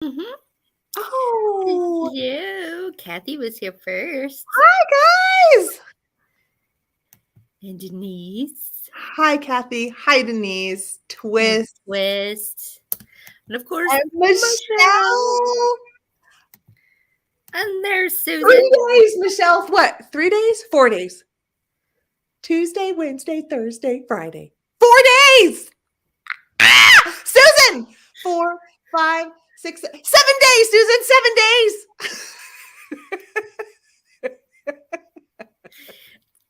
Mm-hmm. Oh, Hello. Kathy was here first. hi guys. And Denise. Hi Kathy. Hi Denise. Twist. Twist. And of course, And Michelle. And there's Susan. 3 days, Michelle. What? 3 days? 4 days. Tuesday, Wednesday, Thursday, Friday. 4 days. Susan. 4, 5, 6, 7 days, Susan. 7 days.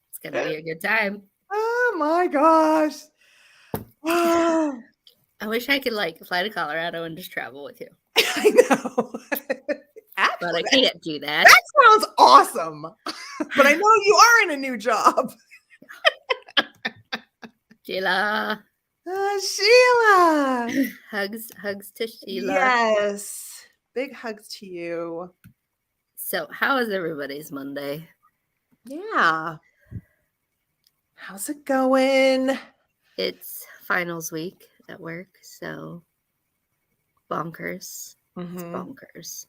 It's going to be a good time. Oh my gosh. Oh, I wish I could fly to Colorado and just travel with you. I know. But I can't do that. That sounds awesome. But I know you are in a new job. Sheila. Sheila. Hugs to Sheila. Yes. Big hugs to you. So, how is everybody's Monday? Yeah. How's it going? It's finals week at work, so bonkers. Mm-hmm. It's bonkers.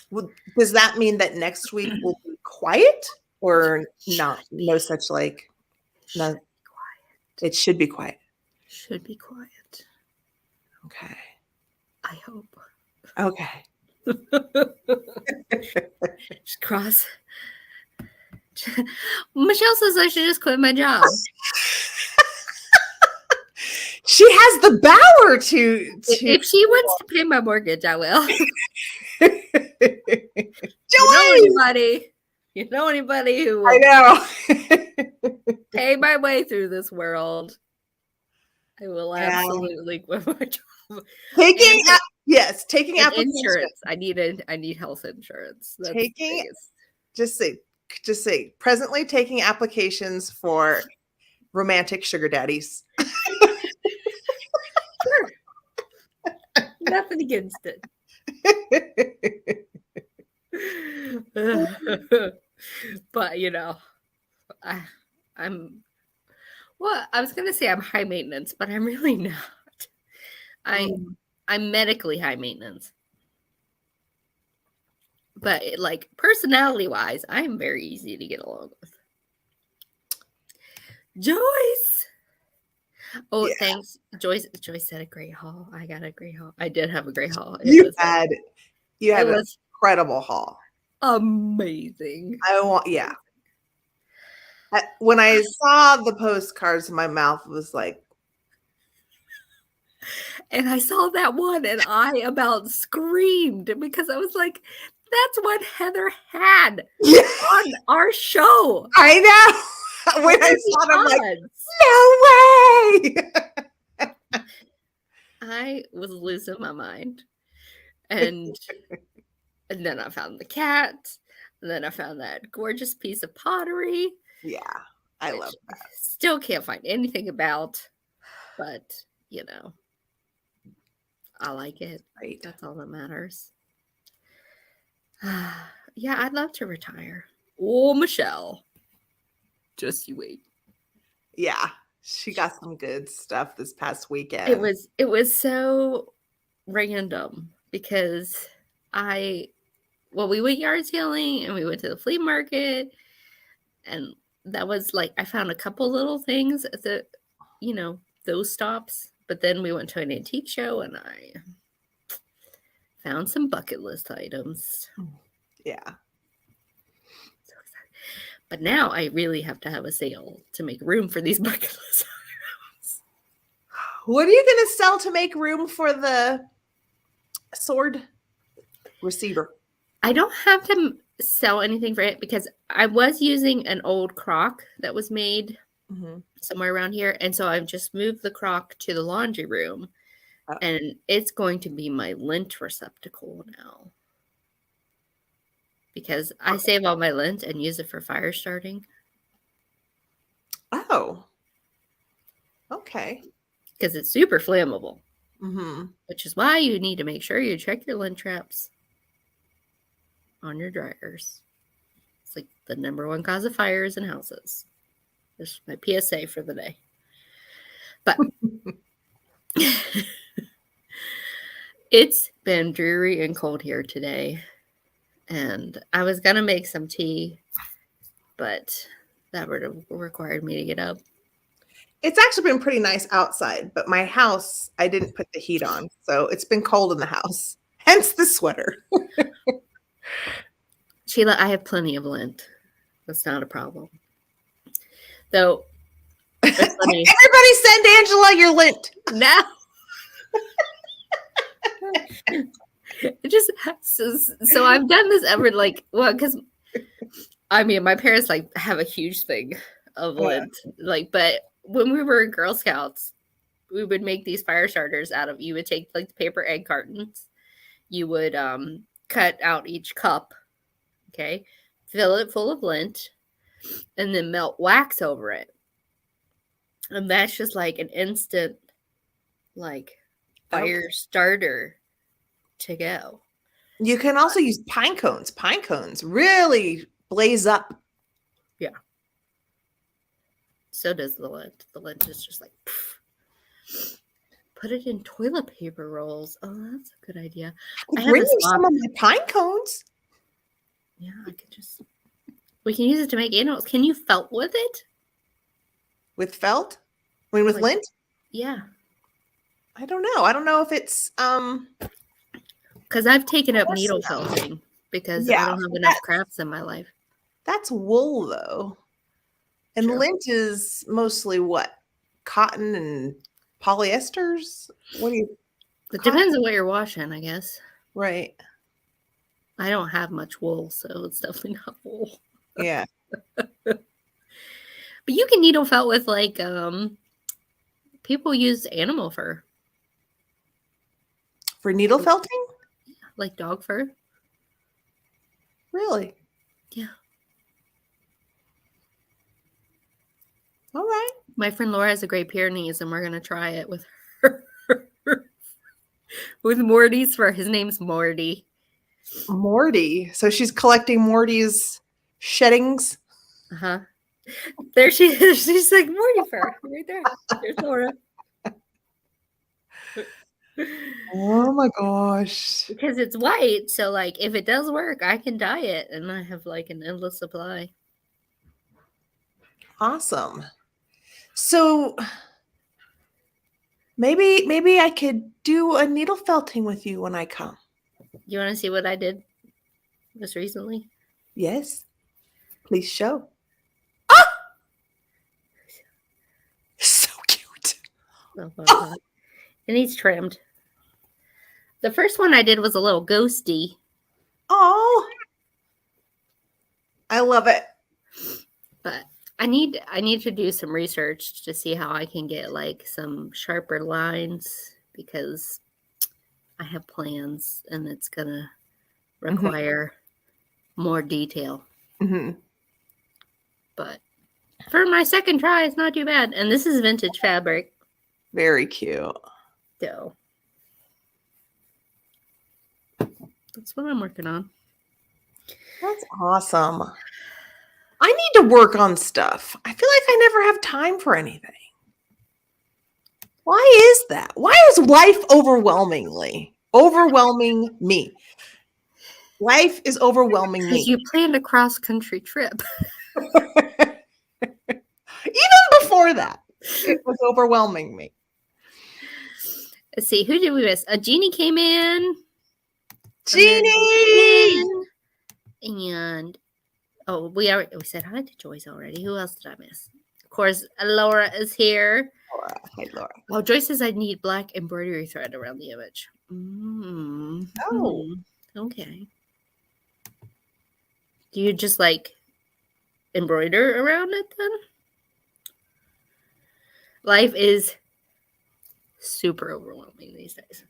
Well, does that mean that next week will be quiet or not? No such no. It should be quiet. Should be quiet. Okay. I hope. Okay. Just cross. Michelle says I should just quit my job. She has the power to. If she wants to pay my mortgage, I will. You know anybody who will I know. pay my way through this world, I will absolutely quit my job. Taking and insurance. I need health insurance. That's just say presently taking applications for romantic sugar daddies. Sure. Nothing against it. But I was gonna say I'm high maintenance, but I'm really not. I'm medically high maintenance. But personality wise, I am very easy to get along with. Joyce. Oh, yeah. Thanks. Joyce had a great haul. I got a great haul. I did have a great haul. You had an incredible haul. Amazing. When I saw the postcards, my mouth was like. And I saw that one and I about screamed because I was like, that's what Heather had on our show. I know. When I saw it, I'm like, no way. I was losing my mind. And then I found the cat. And then I found that gorgeous piece of pottery. Yeah, I love that. Still can't find anything about, but I like it. Right. That's all that matters. Yeah, I'd love to retire. Oh, Michelle. Just you wait. Yeah, she got some good stuff this past weekend. It was so random because we went yard sailing and we went to the flea market, and that was I found a couple little things at the, those stops. But then we went to an antique show and I found some bucket list items. Yeah. So excited. But now I really have to have a sale to make room for these bucket list items. What are you going to sell to make room for the sword receiver? I don't have to sell anything for it because I was using an old crock that was made somewhere around here. And so I've just moved the crock to the laundry room. Oh. And it's going to be my lint receptacle now. Because I save all my lint and use it for fire starting. Oh. Okay. Because it's super flammable. Which is why you need to make sure you check your lint traps on your dryers. It's the number one cause of fires in houses. This is my PSA for the day. But It's been dreary and cold here today, and I was gonna make some tea, but that would have required me to get up. It's actually been pretty nice outside, but my house, I didn't put the heat on, so it's been cold in the house. Hence the sweater. Sheila, I have plenty of lint. That's not a problem. Though, it's funny. Everybody send Angela your lint. No. It just so I've done this ever like because I mean my parents like have a huge thing of lint like but when we were Girl Scouts we would make these fire starters out of you would take like the paper egg cartons, you would cut out each cup, okay, fill it full of lint, and then melt wax over it, and that's just like an instant like fire starter to go. You can also use pine cones. Pine cones really blaze up. Yeah. So does the lint. The lint is just like, poof. Put it in toilet paper rolls. Oh, that's a good idea. I bring you some of my pine cones. Yeah, I could just. We can use it to make animals. Can you felt with it? With felt? I mean, with like, lint? Yeah. I don't know. I don't know if it's because I've taken up needle felting because I don't have enough crafts in my life. That's wool though. And true. Lint is mostly what? Cotton and polyesters? What do you It depends on what you're washing, I guess. Right. I don't have much wool, so it's definitely not wool. Yeah. But you can needle felt with like people use animal fur. For needle felting? Like dog fur. Really? Yeah. All right. My friend Laura has a Great Pyrenees, and we're going to try it with her. With Morty's fur. His name's Morty. Morty. So she's collecting Morty's sheddings? Uh-huh. There she is. She's like, Morty fur. Right there. There's Laura. Oh my gosh. Because it's white, so like if it does work, I can dye it and I have like an endless supply. Awesome. So maybe I could do a needle felting with you when I come. You want to see what I did just recently? Yes. Please show. Ah! So cute. Oh. It needs trimmed. The first one I did was a little ghosty. Oh, I love it. But I need to do some research to see how I can get like some sharper lines because I have plans and it's gonna require more detail. Mm-hmm. But for my second try, it's not too bad. And this is vintage fabric. Very cute. So that's what I'm working on. That's awesome. I need to work on stuff. I feel like I never have time for anything. Why is that? Why is life overwhelming me? Life is overwhelming me. Because you planned a cross-country trip. Even before that, it was overwhelming me. Let's see, who did we miss? Jeannie came in. Jeannie! And we said hi to Joyce already. Who else did I miss? Of course, Laura is here. Laura. Hi, Laura. Oh, Joyce says I need black embroidery thread around the image. Oh, okay. Do you just like embroider around it then? Life is super overwhelming these days.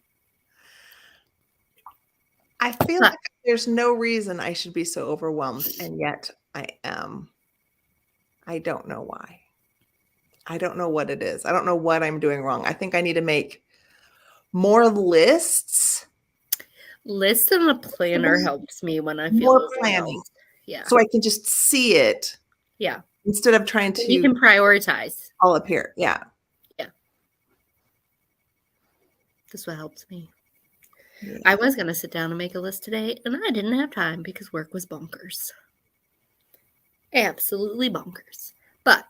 I feel like there's no reason I should be so overwhelmed, and yet I am. I don't know why. I don't know what it is. I don't know what I'm doing wrong. I think I need to make more lists. Lists in a planner helps me when I feel more planning. Yeah. So I can just see it. Yeah. Instead of trying to. You can prioritize. All up here. Yeah. Yeah. That's what helps me. Yeah. I was going to sit down and make a list today, and I didn't have time because work was bonkers. Absolutely bonkers. But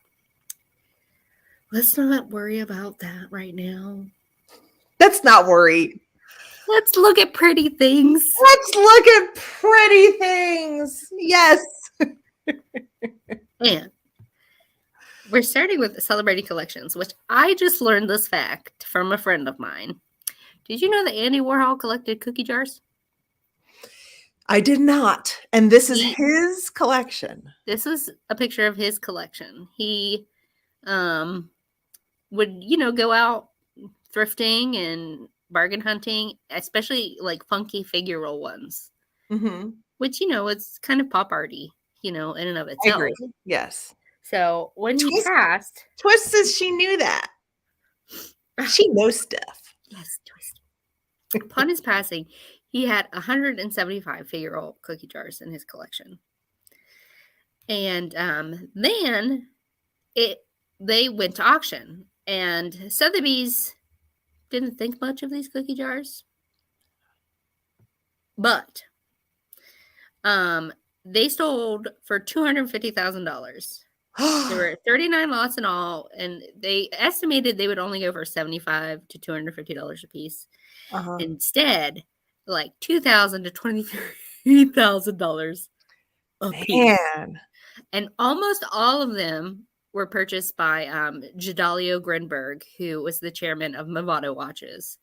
let's not worry about that right now. Let's not worry. Let's look at pretty things. Let's look at pretty things. Yes. And we're starting with celebrating collections, which I just learned this fact from a friend of mine. Did you know that Andy Warhol collected cookie jars? I did not. And this is his collection. This is a picture of his collection. He would, go out thrifting and bargain hunting, especially like funky figural ones, which, it's kind of pop arty, in and of I itself. agree. Yes. So when he passed. Twist says she knew that. She knows stuff. Yes, Twist. Upon his passing, he had 175 figural cookie jars in his collection. And then they went to auction. And Sotheby's didn't think much of these cookie jars. But they sold for $250,000. There were 39 lots in all, and they estimated they would only go for $75 to $250 a piece. Instead, like $2,000 to $23,000 a piece. Man. And almost all of them were purchased by Gedalio Grinberg, who was the chairman of Movado Watches.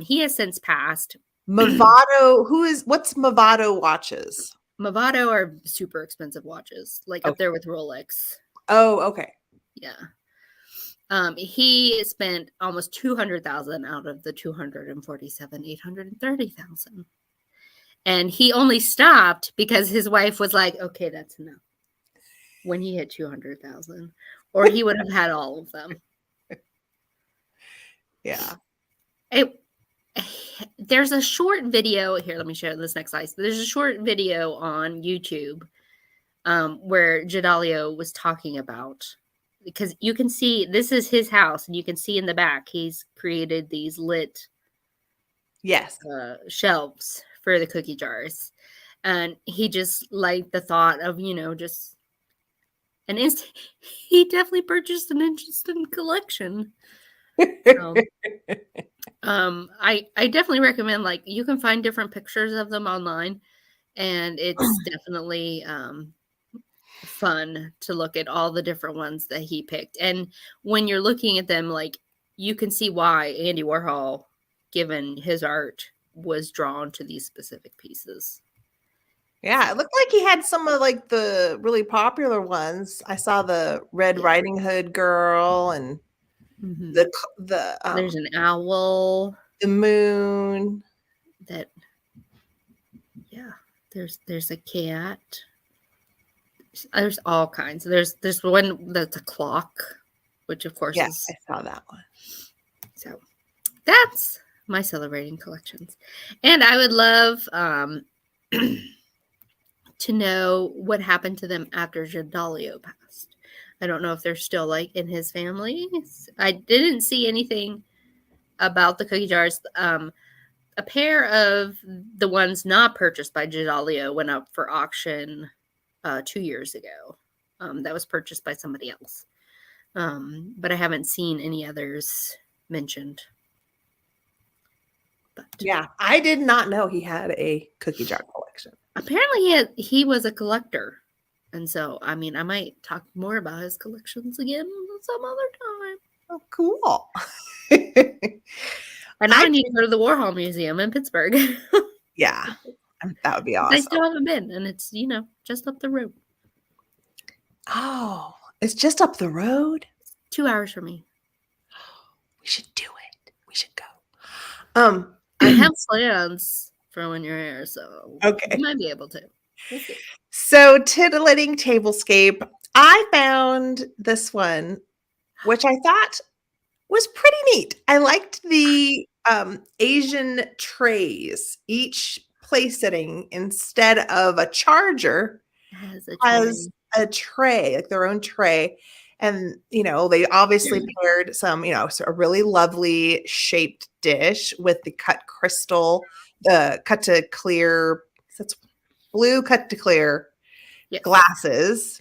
He has since passed. Movado, what's Movado Watches? Movado are super expensive watches, like up there with Rolex. Oh, okay. Yeah. He spent almost $200,000 out of the $830,000. And he only stopped because his wife was like, okay, that's enough. When he hit 200,000, or he would have had all of them. Yeah. There's a short video here. Let me show this next slide. There's a short video on YouTube where Gedalio was talking about, because you can see this is his house, and you can see in the back he's created these lit shelves for the cookie jars, and he just liked the thought of just an instant. He definitely purchased an interesting collection. I definitely recommend, like, you can find different pictures of them online, and it's definitely fun to look at all the different ones that he picked. And when you're looking at them, like, you can see why Andy Warhol, given his art, was drawn to these specific pieces. Yeah, it looked like he had some of like the really popular ones. I saw the Red Riding Hood girl and the there's an owl, the moon. There's a cat. There's all kinds. There's one that's a clock, which of course is. I saw that one. So that's my celebrating collections, and I would love to know what happened to them after Gedalio passed. I don't know if they're still like in his family. I didn't see anything about the cookie jars. A pair of the ones not purchased by Gedalio went up for auction 2 years ago. That was purchased by somebody else. But I haven't seen any others mentioned. But yeah, I did not know he had a cookie jar collection. Apparently he was a collector. And so, I mean, I might talk more about his collections again some other time. Oh, cool. And I need to go to the Warhol Museum in Pittsburgh. Yeah, that would be awesome. I still haven't been, and it's, just up the road. Oh, it's just up the road? It's 2 hours from me. We should do it. We should go. I have plans for when you're here, so okay, you might be able to. We'll see. So, Titillating Tablescape, I found this one, which I thought was pretty neat. I liked the Asian trays. Each place setting, instead of a charger, has a tray, like their own tray. And, they obviously paired some, a really lovely shaped dish with the cut crystal cut to clear. That's blue cut to clear Yes. glasses.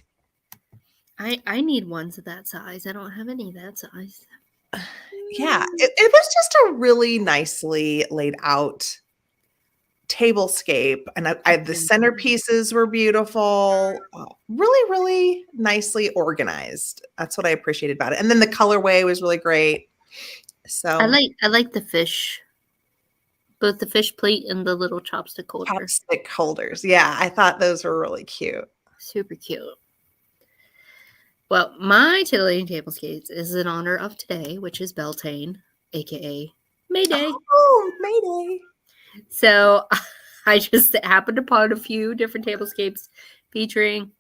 I need ones of that size. I don't have any of that size. Yeah, it was just a really nicely laid out tablescape, and the centerpieces were beautiful, really, really nicely organized. That's what I appreciated about it. And then the colorway was really great. So I like the fish, both the fish plate and the little chopstick holder. Chopstick holders. Yeah, I thought those were really cute. Super cute. Well, my titillating tablescapes is in honor of today, which is Beltane, aka May Day. Oh, May Day. So I just happened upon a few different tablescapes featuring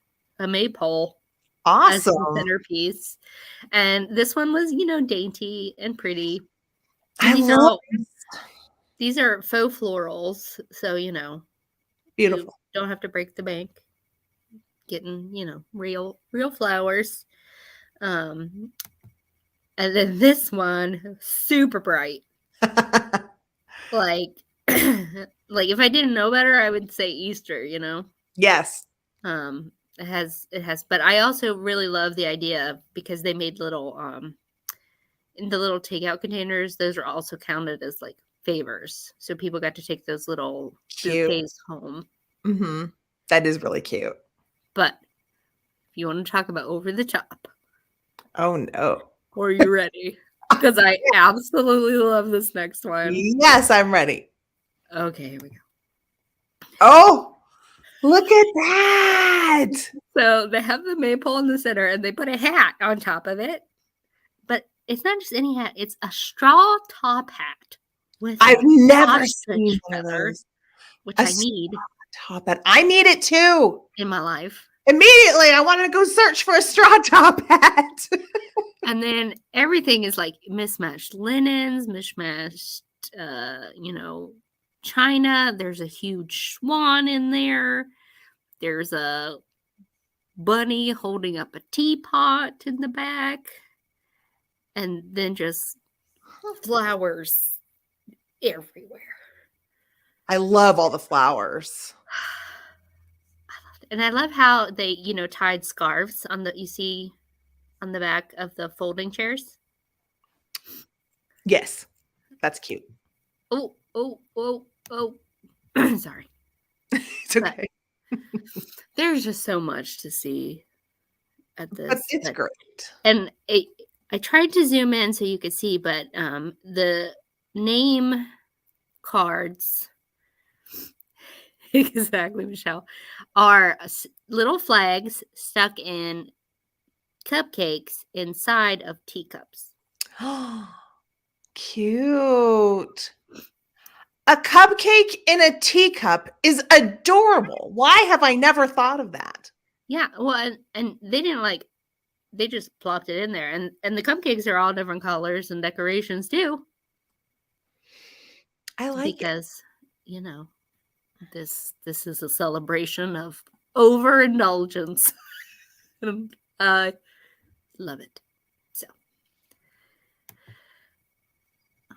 a maypole as the centerpiece. And this one was, dainty and pretty. These are faux florals, so beautiful. You don't have to break the bank getting, real flowers. And then this one, super bright. Like if I didn't know better, I would say Easter, Yes. It has, but I also really love the idea because they made little, in the little takeout containers, those are also counted as like favors. So people got to take those little bouquets home. Mm-hmm. That is really cute. But if you want to talk about over the top. Oh, no. Are you ready? Because I absolutely love this next one. Yes, I'm ready. Okay, here we go. Oh, look at that. So they have the maypole in the center and they put a hat on top of it. But it's not just any hat, it's a straw top hat. I've never seen one of those. Which I need. Top hat. I need it too. In my life. Immediately, I want to go search for a straw top hat. And then everything is like mismatched linens, mismatched, china. There's a huge swan in there. There's a bunny holding up a teapot in the back. And then just flowers everywhere. I love all the flowers. And I love how they, tied scarves you see on the back of the folding chairs. Yes. That's cute. Oh. Sorry. It's okay. There's just so much to see at this. But it's great. And I tried to zoom in so you could see, but the name cards, exactly, Michelle, are little flags stuck in cupcakes inside of teacups. Cute. A cupcake in a teacup is adorable. Why have I never thought of that? Yeah, well, and they didn't they just plopped it in there, and the cupcakes are all different colors and decorations too. I like because, this is a celebration of overindulgence. And I love it. So,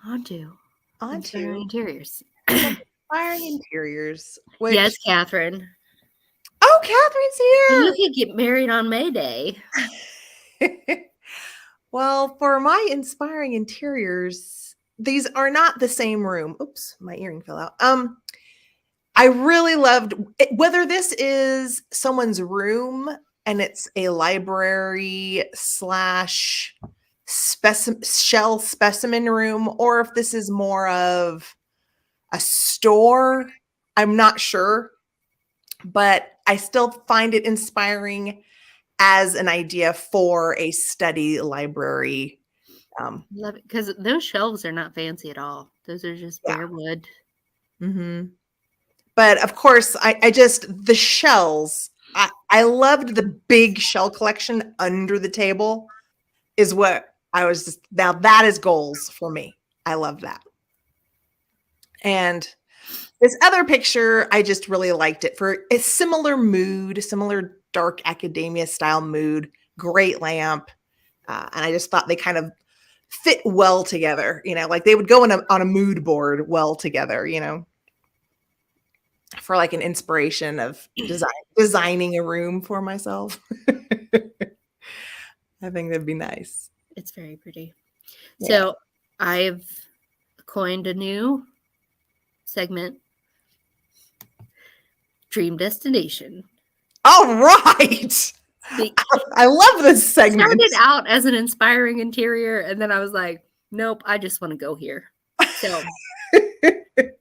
on to inspiring interiors. Inspiring interiors. Yes, Catherine. Oh, Catherine's here. You could get married on May Day. Well, for my inspiring interiors, these are not the same room. Oops, my earring fell out. I really loved whether this is someone's room and it's a library / shell specimen room, or if this is more of a store. I'm not sure, but I still find it inspiring as an idea for a study library. Love it, because those shelves are not fancy at all. Those are just bare wood. Mm-hmm. But of course, I just, the shells, I loved the big shell collection under the table is what I was just, now that is goals for me. I love that. And this other picture, I just really liked it for a similar mood, similar dark academia style mood, great lamp. And I just thought they kind of fit well together, like they would go on a mood board well together, for like an inspiration of designing a room for myself. I think that'd be nice. It's very pretty. Yeah. So I've coined a new segment, Dream Destination. All right. I love this segment. Started out as an inspiring interior, and then I was like, nope, I just want to go here. So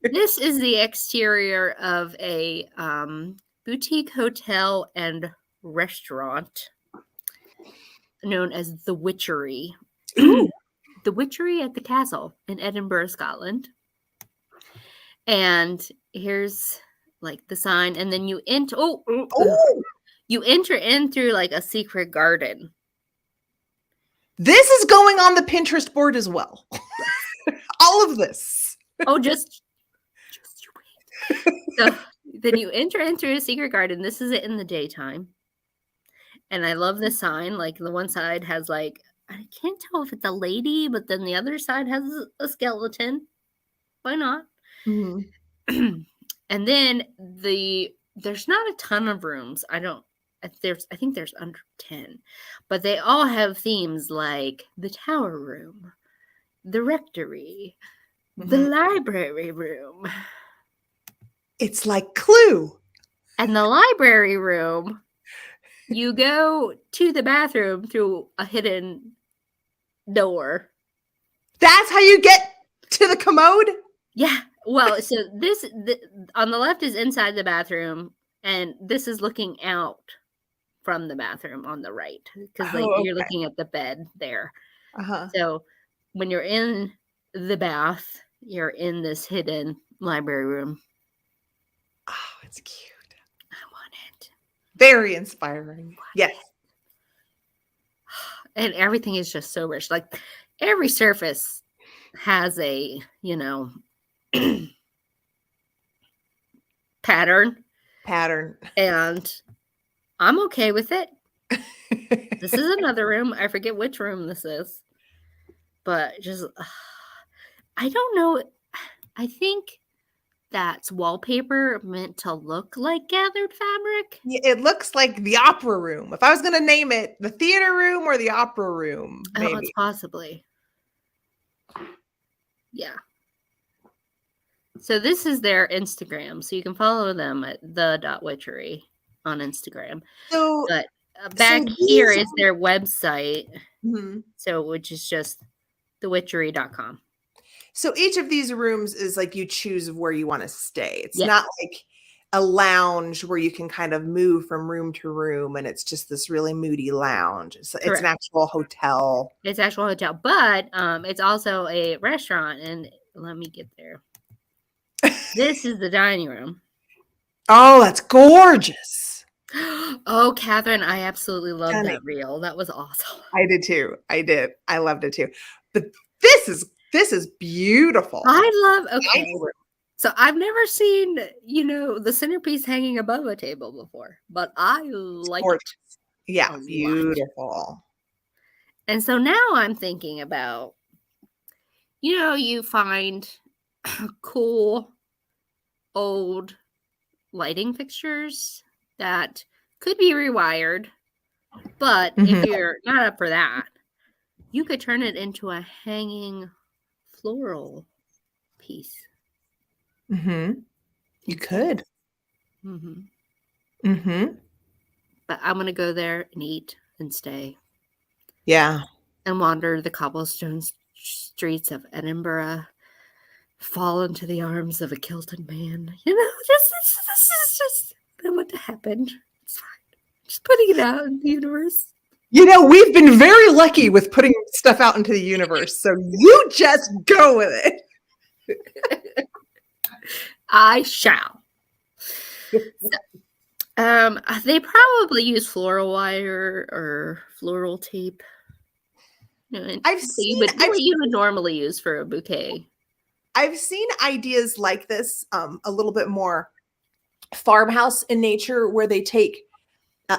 this is the exterior of a boutique hotel and restaurant known as the Witchery. The Witchery at the Castle in Edinburgh, Scotland. And here's like the sign, and then you enter. You enter in through like a secret garden. This is going on the Pinterest board as well. All of this. Oh, just you wait. So then you enter in through a secret garden. This is it in the daytime. And I love the sign. Like the one side has like, I can't tell if it's a lady, but then the other side has a skeleton. Why not? Mm-hmm. And then there's not a ton of rooms. I think there's under 10, but they all have themes like the tower room, the rectory, the library room. It's like Clue. And the library room, you go to the bathroom through a hidden door. That's how you get to the commode? Yeah. Well, so on the left is inside the bathroom, and this is looking out from the bathroom on the right, because you're looking at the bed there. So when you're in the bath, you're in this hidden library room. Oh, it's cute. I want it. Very inspiring. Yes. And everything is just so rich. Like every surface has a, pattern. And I'm okay with it. This is another room. I forget which room this is. But just, I don't know. I think that's wallpaper meant to look like gathered fabric. Yeah, it looks like the opera room. If I was going to name it, the theater room or the opera room, maybe. Oh, it's possibly. Yeah. So this is their Instagram. So you can follow them at the.witchery on Instagram. So, but back here is their website. Mm-hmm. So which is just thewitchery.com. So each of these rooms is like you choose where you want to stay. It's not like a lounge where you can kind of move from room to room and it's just this really moody lounge. It's an actual hotel. It's actual hotel, but it's also a restaurant. And let me get there. This is the dining room. Oh, that's gorgeous. Oh, Catherine, I absolutely loved that reel. That was awesome. I did too. I did. I loved it too. But this is beautiful. Okay. So I've never seen, the centerpiece hanging above a table before, but I like it. Yeah, beautiful. And so now I'm thinking about, you find cool old lighting fixtures that could be rewired, but if you're not up for that, you could turn it into a hanging floral piece. You could. But I'm going to go there and eat and stay. Yeah. And wander the cobblestone streets of Edinburgh, fall into the arms of a kilted man. This is just what happened. It's fine. Just putting it out in the universe. We've been very lucky with putting stuff out into the universe, so you just go with it. I shall. They probably use floral wire or floral tape. I've seen what you would normally use for a bouquet. I've seen ideas like this, a little bit more farmhouse in nature, where they take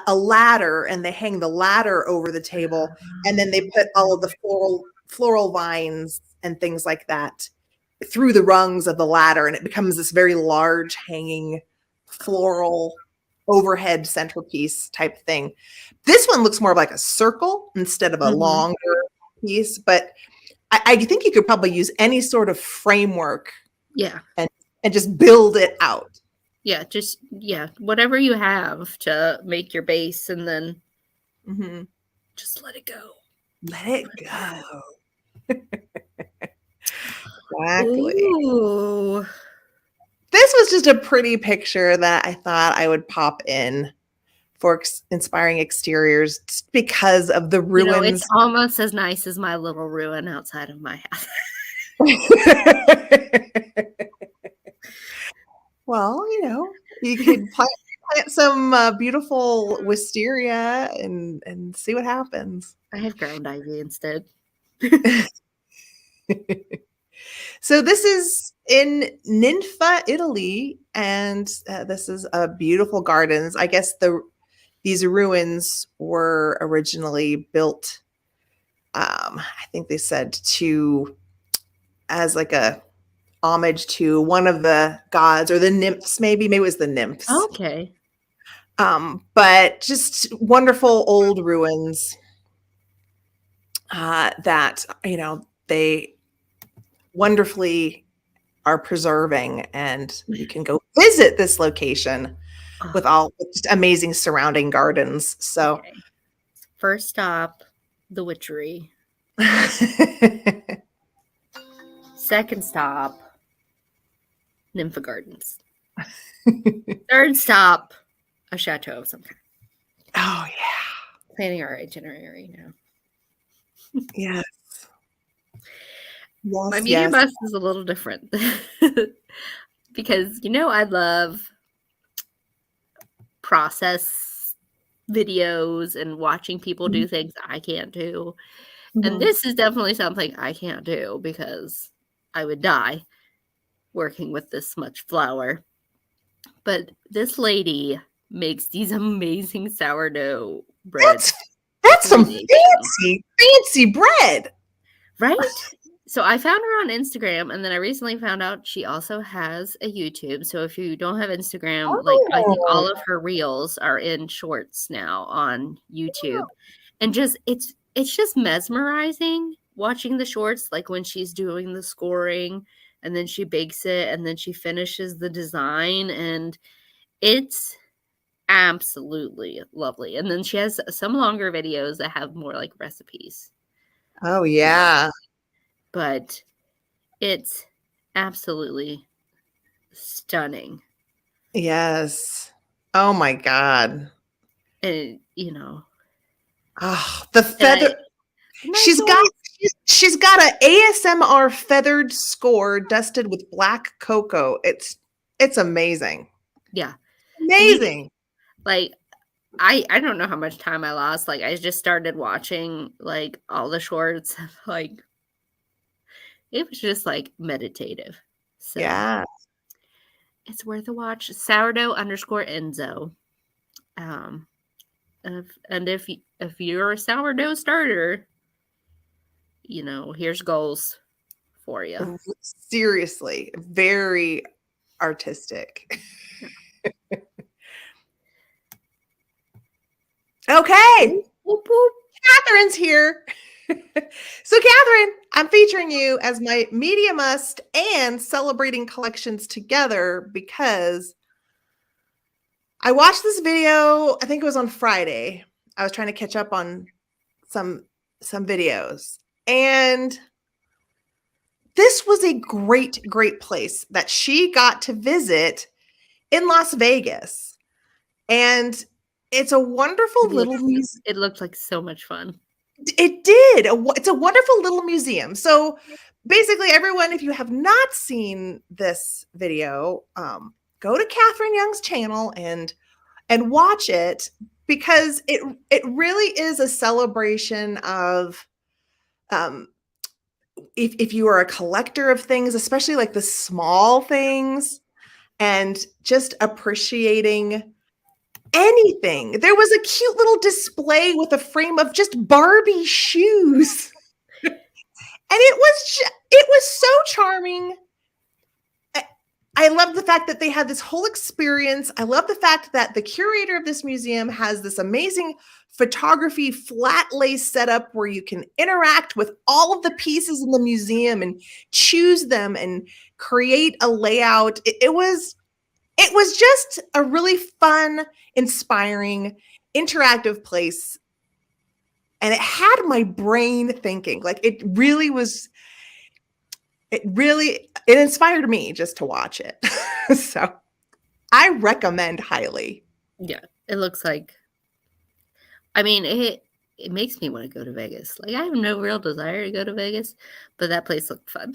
a ladder and they hang the ladder over the table, and then they put all of the floral vines and things like that through the rungs of the ladder, and it becomes this very large hanging floral overhead centerpiece type thing. This one looks more like a circle instead of a Mhm. longer piece, but I think you could probably use any sort of framework Yeah. and just build it out. Yeah, just whatever you have to make your base and then Mhm. just let it go. Let it go. Exactly. Ooh. This was just a pretty picture that I thought I would pop in for inspiring exteriors just because of the It's ruins. almost as nice as my little ruin outside of my house. Well, you could plant some beautiful wisteria and see what happens. I have ground ivy instead. So this is in Ninfa, Italy, and this is a beautiful gardens. I guess these ruins were originally built. I think they said as like a homage to one of the gods or the nymphs, maybe it was the nymphs. Okay. But just wonderful old ruins that they wonderfully are preserving, and you can go visit this location Oh, with just amazing surrounding gardens. So okay. First stop, the witchery. Second stop, Nympha Gardens. Third stop, a chateau of some kind. Oh yeah. Planning our itinerary now. Yes. My Yes, medium yes. bus is a little different because I love process videos and watching people do things I can't do. And Mhm. this is definitely something I can't do because I would die working with this much flour. But this lady makes these amazing sourdough bread That's that's some making. fancy bread. Right? So I found her on Instagram, and then I recently found out she also has a YouTube. So if you don't have Instagram, like I think Oh. all of her reels are in shorts now on YouTube. And it's just mesmerizing watching the shorts, like when she's doing the scoring and then she bakes it and then she finishes the design, and it's absolutely lovely. And then she has some longer videos that have more like recipes. Oh yeah. But it's absolutely stunning. Yes. Oh my God. And, Oh, the and I feather. and I She's got don't she's got a ASMR feathered score dusted with black cocoa. It's amazing. yeah. And Amazing. like I don't know how much time I lost. Like I just started watching like all the shorts. Like it was just like meditative. So Yeah. it's worth a watch. Sourdough_Enzo. Um if you're a sourdough starter, here's goals for you. Seriously, very artistic. Okay. Whoop, whoop, whoop. Catherine's here. So, Catherine, I'm featuring you as my media must and celebrating collections together because I watched this video. I think it was on Friday. I was trying to catch up on some videos, and this was a great place that she got to visit in Las Vegas, and it's a wonderful little museum. It looked like so much fun. It did. It's a wonderful little museum. So basically, everyone, if you have not seen this video, go to Catherine Young's channel and watch it, because it really is a celebration of if you are a collector of things, especially like the small things, and just appreciating anything. There was a cute little display with a frame of just Barbie shoes. And it was so charming. I love the fact that they had this whole experience. I love the fact that the curator of this museum has this amazing photography flat lay setup where you can interact with all of the pieces in the museum and choose them and create a layout. It was just a really fun, inspiring, interactive place. And it had my brain thinking. Like it inspired me just to watch it. So I recommend highly. Yeah, it looks like. I mean, it makes me want to go to Vegas. Like I have no real desire to go to Vegas, but that place looked fun.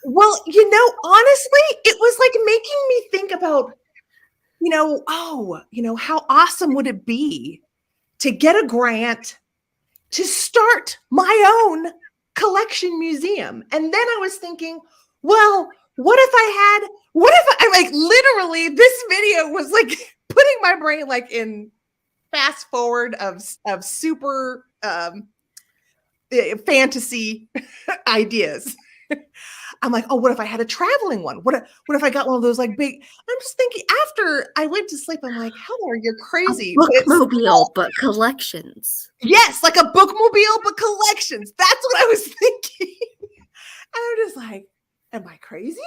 Well, honestly, it was like making me think about, how awesome would it be to get a grant to start my own collection museum? And then I was thinking, well, what if I like literally this video was like putting my brain like in fast forward of super fantasy ideas. I'm like, oh, what if I had a traveling one? What if I got one of those like big? I'm just thinking after I went to sleep, I'm like, Heather, you're crazy. Bookmobile, but collections. Yes, like a bookmobile, but collections. That's what I was thinking. And I'm just like, am I crazy?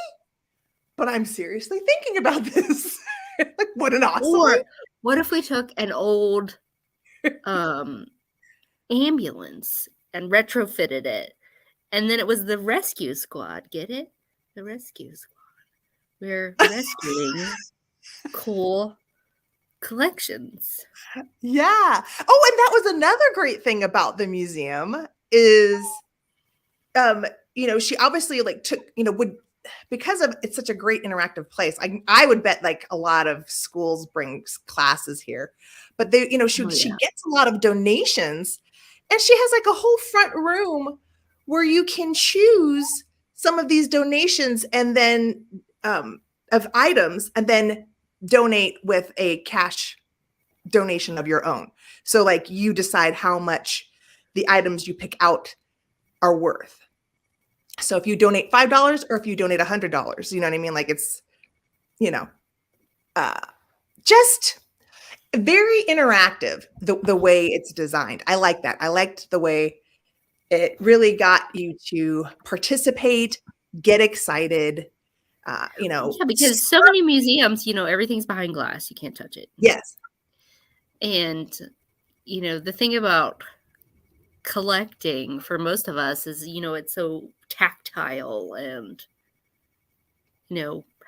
But I'm seriously thinking about this. Like, what an awesome. Or what if we took an old ambulance and retrofitted it? And then it was the rescue squad. Get it? The rescue squad. We're rescuing cool collections. Yeah. Oh, and that was another great thing about the museum is, she obviously like took, would, because of it's such a great interactive place. I would bet like a lot of schools bring classes here, but they, she gets a lot of donations, and she has like a whole front room where you can choose some of these donations and then of items and then donate with a cash donation of your own. So like you decide how much the items you pick out are worth. So if you donate $5 or if you donate $100, you know what I mean? Like it's, just very interactive, the way it's designed. I like that. I liked the way it really got you to participate, get excited, Yeah, because so many museums, everything's behind glass. You can't touch it. Yes. And, the thing about collecting for most of us is, it's so tactile and,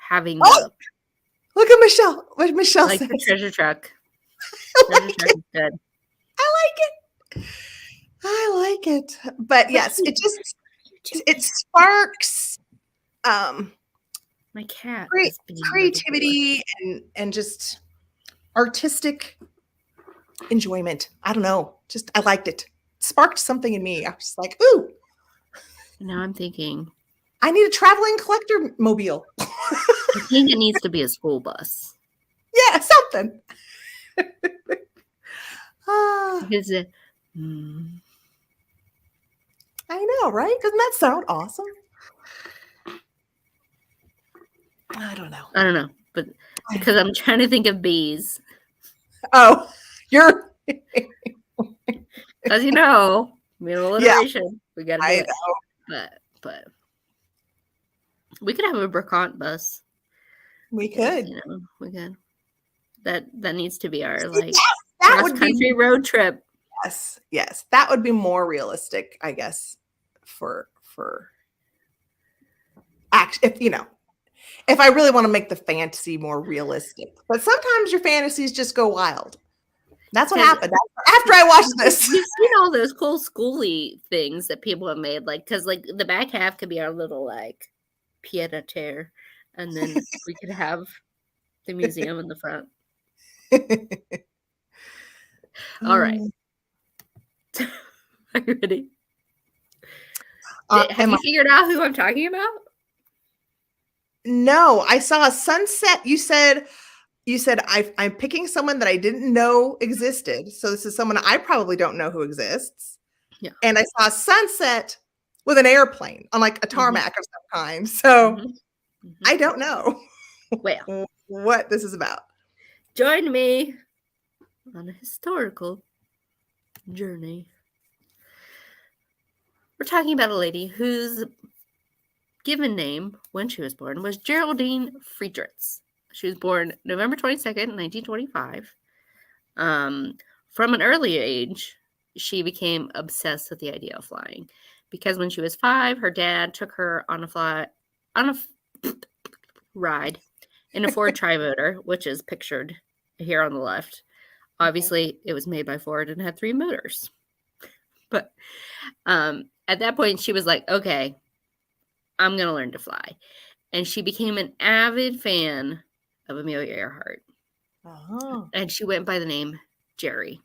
having the... Look at Michelle. What Michelle like says. the treasure truck. Treasure truck is good. I like it. But yes, it sparks my cat creativity and just artistic enjoyment. I don't know. Just I liked it. Sparked something in me. I was just like, ooh. Now I'm thinking I need a traveling collector mobile. I think it needs to be a school bus. Yeah, something. Because I know, right? Doesn't that sound awesome? I don't know, but because I'm trying to think of bees. Oh, you're as alliteration. We got to do it. But we could have a Brocante bus. We could. We could. That needs to be our that would country road trip. Yes, that would be more realistic, I guess. For if I really want to make the fantasy more realistic, but sometimes your fantasies just go wild. That's what happened after I watched this. You've seen all those cool schooly things that people have made, because the back half could be our little pied a terre, and then we could have the museum in the front. All right. Are you ready? Have you figured out who I'm talking about? No, I saw a sunset. You said I'm picking someone that I didn't know existed. So this is someone I probably don't know who exists. Yeah. And I saw a sunset with an airplane on like a tarmac of some kind. So I don't know. Well, what this is about. join me on a historical journey. We're talking about a lady whose given name when she was born was Geraldine Friedrichs. She was born November 22nd, 1925. From an early age, she became obsessed with the idea of flying because when she was 5, her dad took her on a ride in a Ford Trimotor, which is pictured here on the left. Obviously, it was made by Ford and had 3 motors. But at that point, she was like, okay, I'm going to learn to fly. And she became an avid fan of Amelia Earhart. Oh. And she went by the name Jerrie.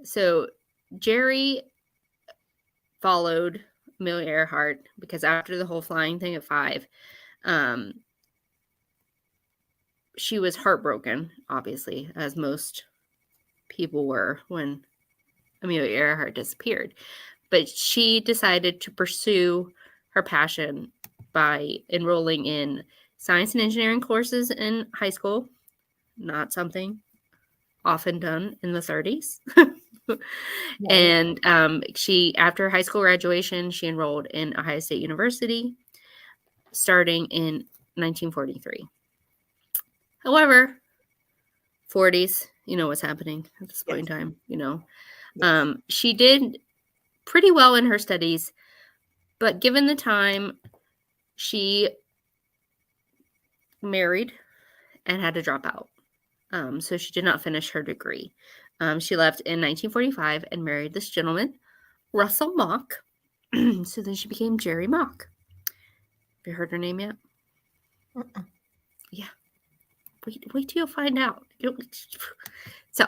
So Jerrie followed Amelia Earhart because after the whole flying thing at 5, she was heartbroken, obviously, as most people were when Amelia Earhart disappeared. But she decided to pursue her passion by enrolling in science and engineering courses in high school. Not something often done in the 30s. And she, after high school graduation, she enrolled in Ohio State University starting in 1943. However, 40s, you know what's happening at this point in time, you know. Yes. She did pretty well in her studies, but given the time, she married and had to drop out. So she did not finish her degree. She left in 1945 and married this gentleman, Russell Mock. So then she became Jerrie Mock. Have you heard her name yet? Yeah. Wait till you find out. So,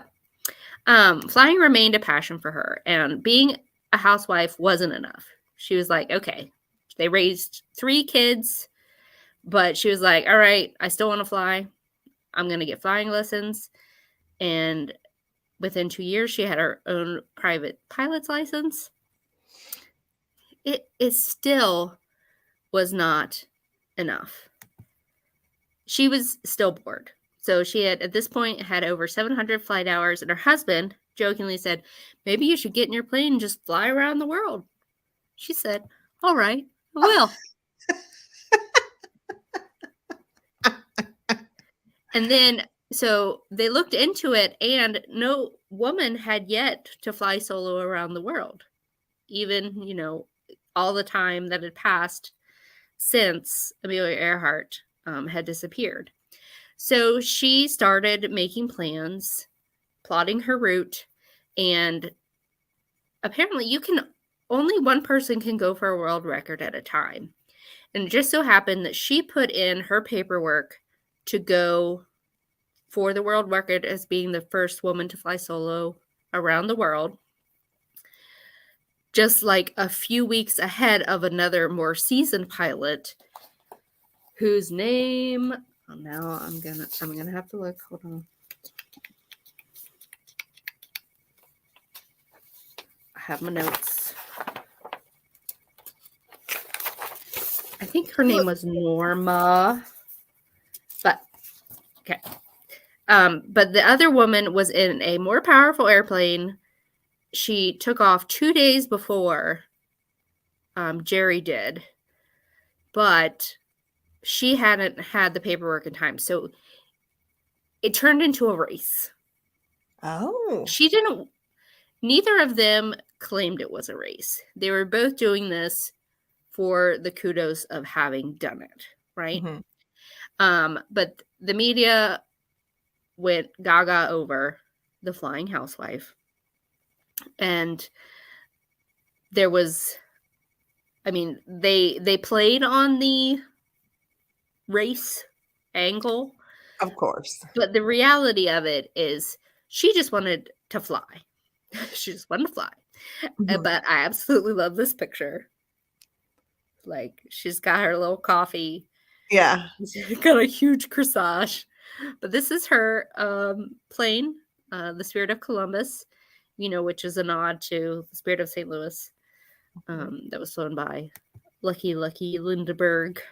flying remained a passion for her, and being a housewife wasn't enough. She was like, okay, they raised 3 kids, but she was like, all right, I still want to fly. I'm going to get flying lessons. And within 2 years, she had her own private pilot's license. It still was not enough. She was still bored. So she had, at this point, had over 700 flight hours, and her husband jokingly said, maybe you should get in your plane and just fly around the world. She said, all right, I will. And then, so they looked into it, and no woman had yet to fly solo around the world. Even, you know, all the time that had passed since Amelia Earhart had disappeared. So she started making plans, plotting her route, and apparently only one person can go for a world record at a time. And it just so happened that she put in her paperwork to go for the world record as being the first woman to fly solo around the world, just like a few weeks ahead of another more seasoned pilot whose name, now I'm gonna have to look. Hold on. I have my notes. I think her name was Norma, but okay. But the other woman was in a more powerful airplane. She took off 2 days before Jerrie did, but she hadn't had the paperwork in time. So it turned into a race. Oh. Neither of them claimed it was a race. They were both doing this for the kudos of having done it, right? Mm-hmm. But the media went gaga over the flying housewife. And there was, I mean, they played on the race angle. Of course. But the reality of it is she just wanted to fly. She just wanted to fly. Mm-hmm. But I absolutely love this picture. Like, she's got her little coffee. Yeah. She's got a huge corsage. But this is her plane, the Spirit of Columbus, you know, which is a nod to the Spirit of St. Louis, that was flown by Lucky Lindbergh.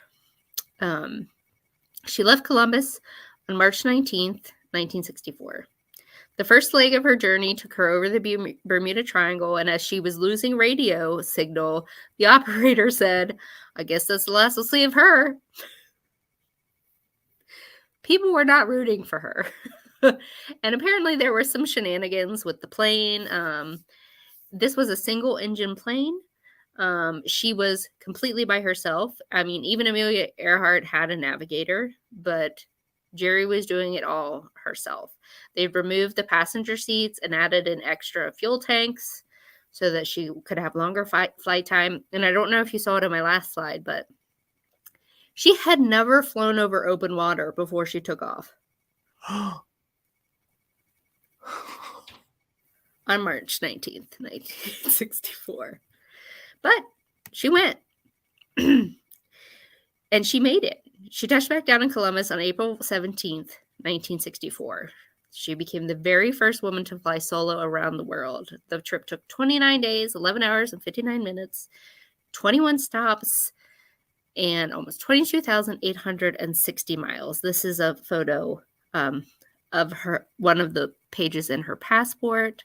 She left Columbus on March 19th, 1964. The first leg of her journey took her over the Bermuda Triangle, and as she was losing radio signal, the operator said, "I guess that's the last we'll see of her." People were not rooting for her. And apparently there were some shenanigans with the plane. This was a single-engine plane. She was completely by herself. I mean, even Amelia Earhart had a navigator, but Jerrie was doing it all herself. They've removed the passenger seats and added in extra fuel tanks so that she could have longer flight time. And I don't know if you saw it in my last slide, but she had never flown over open water before she took off. On March 19th, 1964. But she went. And she made it. She touched back down in Columbus on April 17th, 1964. She became the very first woman to fly solo around the world. The trip took 29 days, 11 hours, and 59 minutes, 21 stops, and almost 22,860 miles. This is a photo of her, one of the pages in her passport.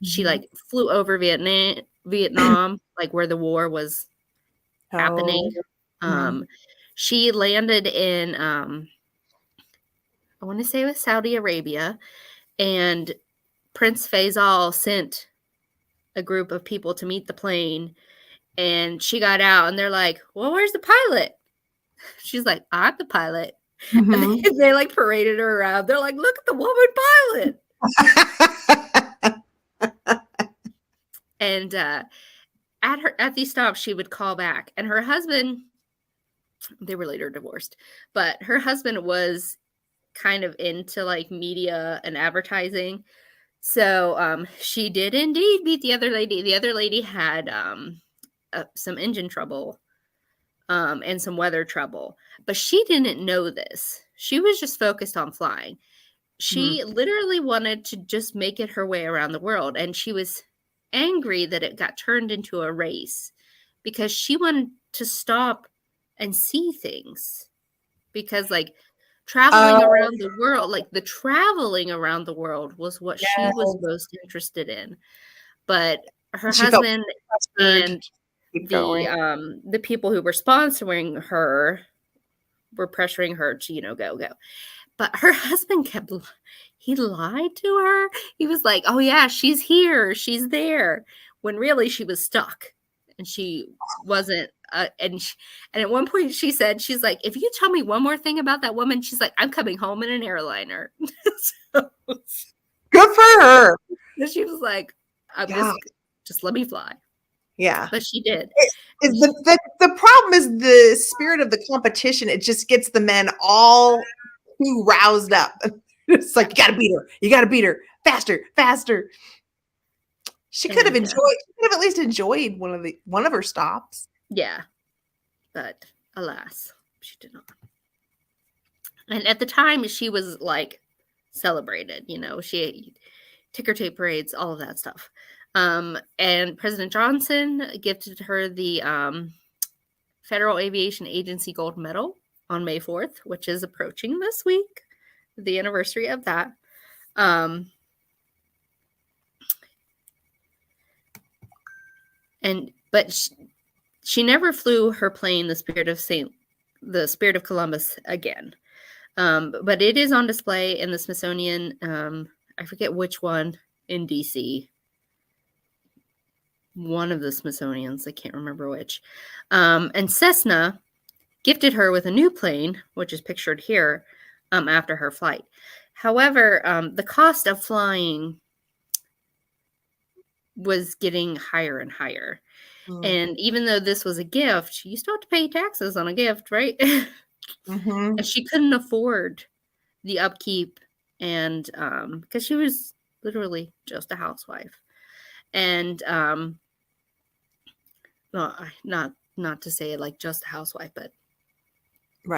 She flew over Vietnam, like where the war was happening. She landed in, I want to say it was Saudi Arabia, and Prince Faisal sent a group of people to meet the plane, and she got out, and they're like, "Well, where's the pilot?" She's like, "I'm the pilot." And they like paraded her around. They're like, "Look at the woman pilot." And at these stops, she would call back, and her husband, they were later divorced, but her husband was kind of into like media and advertising. So she did indeed meet the other lady. The other lady had some engine trouble and some weather trouble, but she didn't know this. She was just focused on flying. She literally wanted to just make it her way around the world, and she was angry that it got turned into a race because she wanted to stop and see things, because like traveling around the world, like the traveling around the world was what she was most interested in. But her husband and the people who were sponsoring her were pressuring her to, go. But her husband he lied to her. He was like, "Oh yeah, she's here, she's there," when really she was stuck and she wasn't. And at one point she said, she's like, "If you tell me one more thing about that woman," she's like, "I'm coming home in an airliner." So, good for her. She was like, "I'm just let me fly." Yeah, but she did. The problem is the spirit of the competition. It just gets the men all too roused up. It's like, you gotta beat her faster. She could have at least enjoyed one of her stops. Yeah, but alas, she did not. And at the time, she was like celebrated. She ticker tape parades, all of that stuff. And President Johnson gifted her the Federal Aviation Agency Gold Medal on May 4th, which is approaching this week, the anniversary of that. But she never flew her plane, the Spirit of Columbus, again. But it is on display in the Smithsonian. I forget which one in DC. One of the Smithsonians, I can't remember which. And Cessna gifted her with a new plane, which is pictured here, after her flight. However, the cost of flying was getting higher and higher. And even though this was a gift, you still have to pay taxes on a gift, right? And she couldn't afford the upkeep, and because she was literally just a housewife. And not to say like just a housewife, but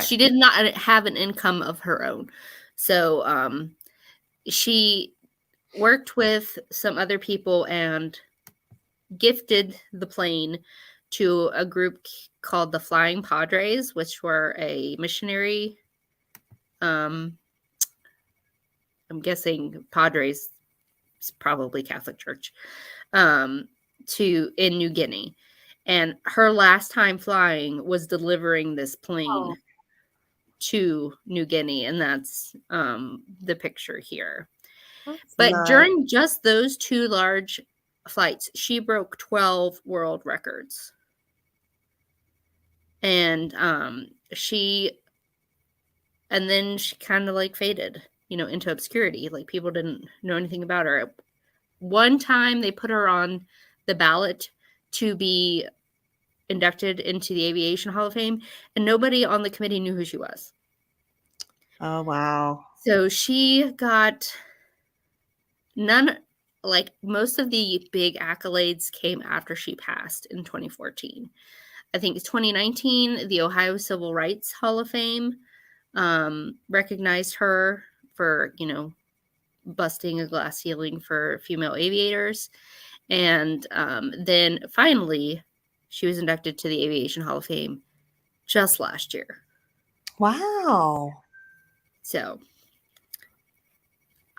she did not have an income of her own. So she worked with some other people and gifted the plane to a group called the Flying Padres, which were a missionary I'm guessing Padres is probably Catholic Church, in New Guinea. And her last time flying was delivering this plane Oh, to New Guinea, and that's the picture here. that's But nice. during just those 2 large flights, she broke 12 world records. And then she kind of like faded, into obscurity. Like people didn't know anything about her. One time they put her on the ballot to be inducted into the Aviation Hall of Fame, and nobody on the committee knew who she was. Oh, wow. So she got most of the big accolades came after she passed in 2014. I think 2019, the Ohio Civil Rights Hall of Fame recognized her for, busting a glass ceiling for female aviators. And then finally, she was inducted to the Aviation Hall of Fame just last year. Wow. So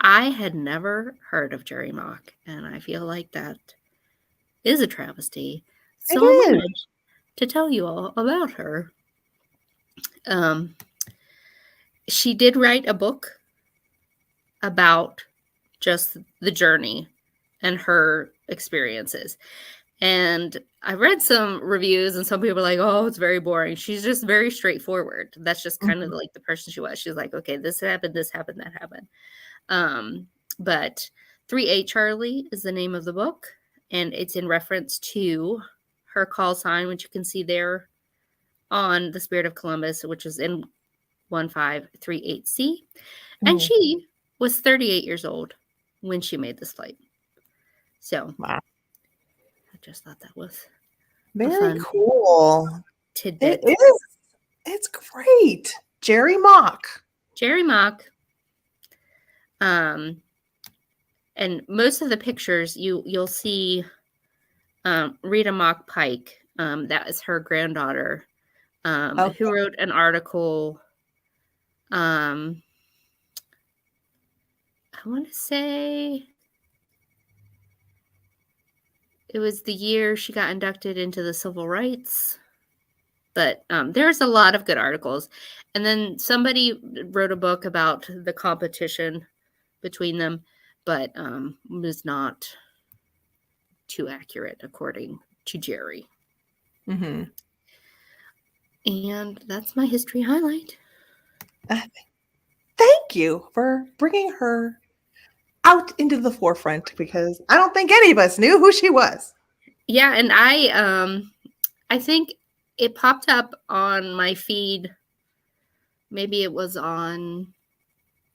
I had never heard of Jerrie Mock, and I feel like that is a travesty. It So I is. wanted to tell you all about her. She did write a book about just the journey and her experiences. And I read some reviews, and some people are like, oh, it's very boring. She's just very straightforward. That's just kind of Mhm. like the person she was. She's like, okay, this happened, that happened. But 3A Charlie is the name of the book, and it's in reference to her call sign, which you can see there on the Spirit of Columbus, which is in 1538C. And Mhm. she was 38 years old when she made this flight. So Wow. I just thought that was a Very fun cool. It tidbit. is. It's great. Jerrie Mock. Jerrie Mock. And most of the pictures you'll see Rita Mock Pike. That is her granddaughter, Okay. who wrote an article. I want to say it was the year she got inducted into the civil rights. But there's a lot of good articles. And then somebody wrote a book about the competition between them, but was not too accurate, according to Jerrie. Mm-hmm. And that's my history highlight. Thank you for bringing her out into the forefront because I don't think any of us knew who she was. Yeah, and I think it popped up on my feed. Maybe it was on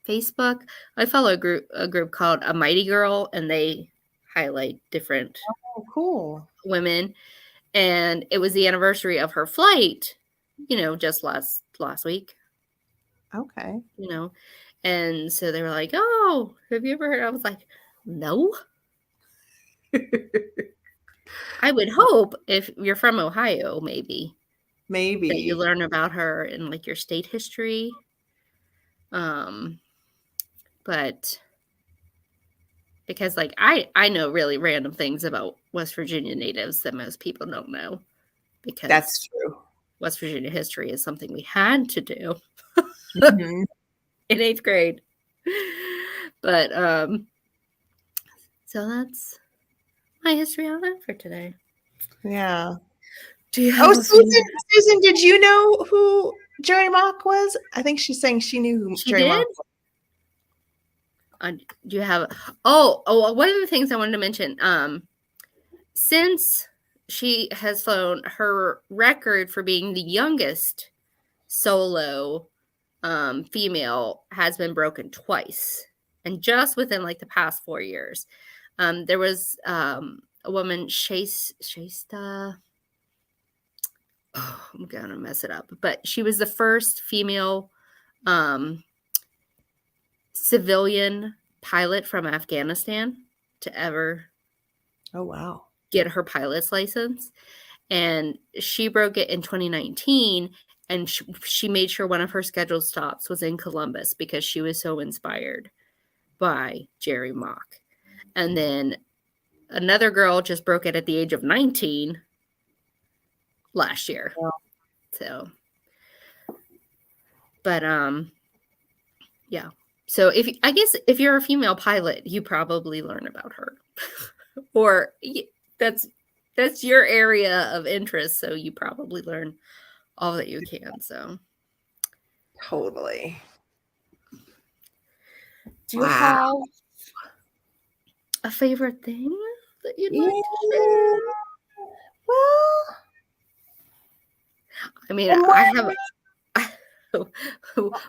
Facebook. I follow a group called A Mighty Girl, and they highlight different Oh, cool. women. And it was the anniversary of her flight, just last week, Okay. And so they were like, "Oh, have you ever heard?" I was like, "No." I would hope if you're from Ohio, maybe that you Maybe. learn about her in like your state history. But because like I know really random things about West Virginia natives that most people don't know, That's because true. West Virginia history is something we had to do Mhm. in 8th grade. But so that's my history on that for today. Yeah. Do you Oh, have a favorite? Susan, did you know who Jerry Mock was? I think she's saying she knew who She Jerry did? Mock was. Do you have one of the things I wanted to mention, since she has flown, her record for being the youngest solo female has been broken twice, and just within like the past 4 years. There was a woman, Shasta. Oh, I'm gonna mess it up, but she was the first female um, civilian pilot from Afghanistan to ever Oh, wow. get her pilot's license. And she broke it in 2019. and she made sure one of her scheduled stops was in Columbus because she was so inspired by Jerrie Mock. And then another girl just broke it at the age of 19 last year. Wow. So, but yeah. So I guess if you're a female pilot, you probably learn about her, or that's your area of interest. So you probably learn all that you can. So Totally. do you have a favorite thing that you'd like to share? Well, I mean, I have.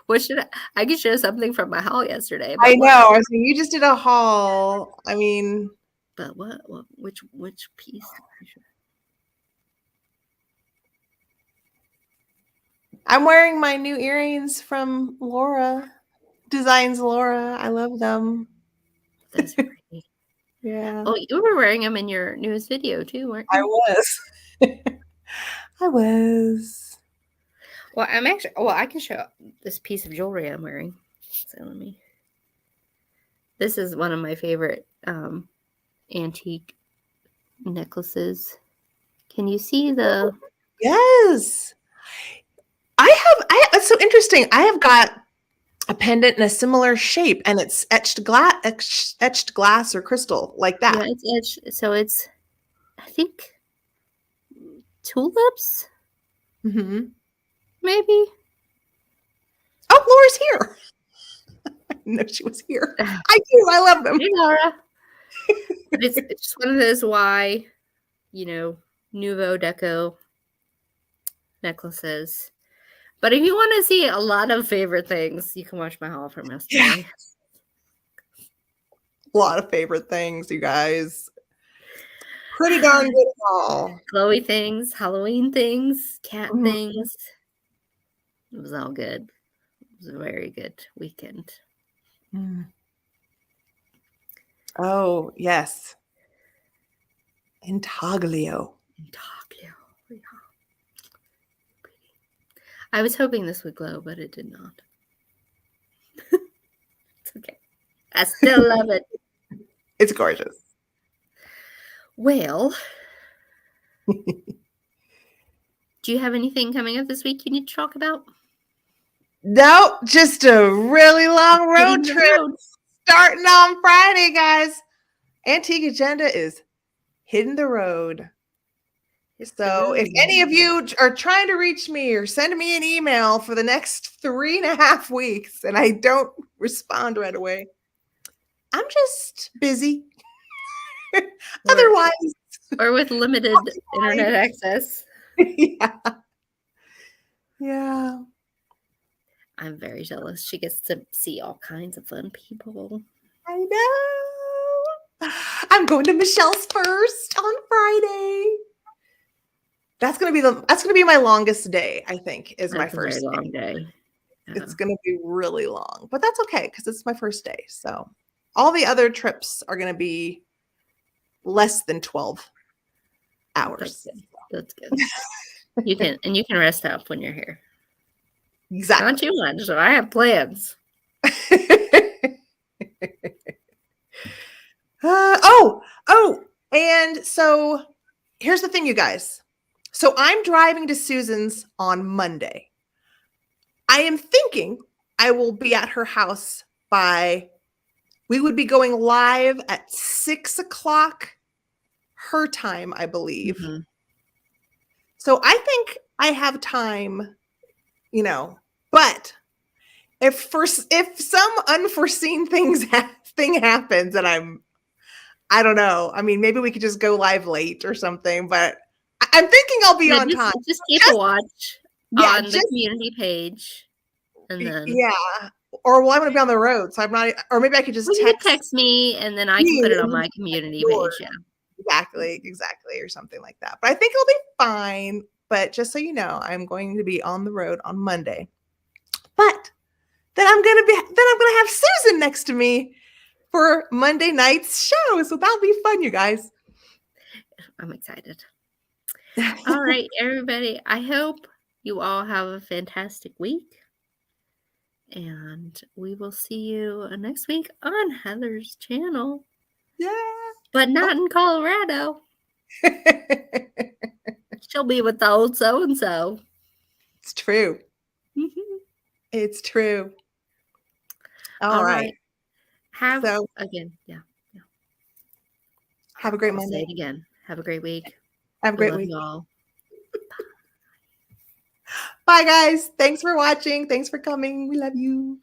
What should I could show something from my haul yesterday. But I know. I was saying, you just did a haul. I mean, but which piece? I'm wearing my new earrings from Laura. Designs Laura. I love them. That's pretty. Yeah. Oh, you were wearing them in your newest video too, weren't you? I was. I was. Well, I can show this piece of jewelry I'm wearing. So let me. This is one of my favorite antique necklaces. Can you see the? Yes. It's so interesting. I have got a pendant in a similar shape, and it's etched glass or crystal like that. Yeah, it's etched. So it's, I think, tulips. Mm-hmm. Maybe. Oh, Laura's here. I didn't know she was here. I do. I love them. Hey, Laura. It's just one of those Nouveau Deco necklaces. But if you want to see a lot of favorite things, you can watch my haul from yesterday. Yes. A lot of favorite things, you guys. Pretty darn good haul. Chloe things, Halloween things, cat things. It was all good. It was a very good weekend. Mm. Oh, yes. Intaglio. Yeah. I was hoping this would glow, but it did not. It's okay. I still love it. It's gorgeous. Well, do you have anything coming up this week you need to talk about? No, just a really long road trip starting on Friday, guys. Antique Agenda is hitting the road. So if any of you are trying to reach me or send me an email for the next 3.5 weeks and I don't respond right away, I'm just busy. Otherwise. Or with limited internet access. Yeah. Yeah. I'm very jealous. She gets to see all kinds of fun people. I know. I'm going to Michelle's first on Friday. That's gonna be my longest day, I think, is my first very long day. Yeah. It's gonna be really long, but that's okay because it's my first day. So all the other trips are gonna be less than 12 hours. That's good. You can rest up when you're here. Exactly. Not too much, so I have plans. And so here's the thing, you guys. So I'm driving to Susan's on Monday. I am thinking I will be at her house we would be going live at 6:00 her time, I believe. Mm-hmm. So I think I have time, but if some unforeseen thing happens and I don't know. I mean, maybe we could just go live late or something, but I'm thinking I'll be on time. Just keep a watch on the community page. And then or I'm going to be on the road, so I'm not. Or maybe I could just text me, and then I can put it on my community page. Yeah, exactly, or something like that. But I think it'll be fine. But just so you know, I'm going to be on the road on Monday. But then I'm going to have Susan next to me for Monday night's show, so that'll be fun, you guys. I'm excited. All right, everybody. I hope you all have a fantastic week. And we will see you next week on Heather's channel. Yeah. But not in Colorado. She'll be with the old so-and-so. It's true. It's true. All right. So again, yeah. have a great I'll say Monday. it again. Have a great week. Have a We great love week. you all. Bye, guys. Thanks for watching. Thanks for coming. We love you.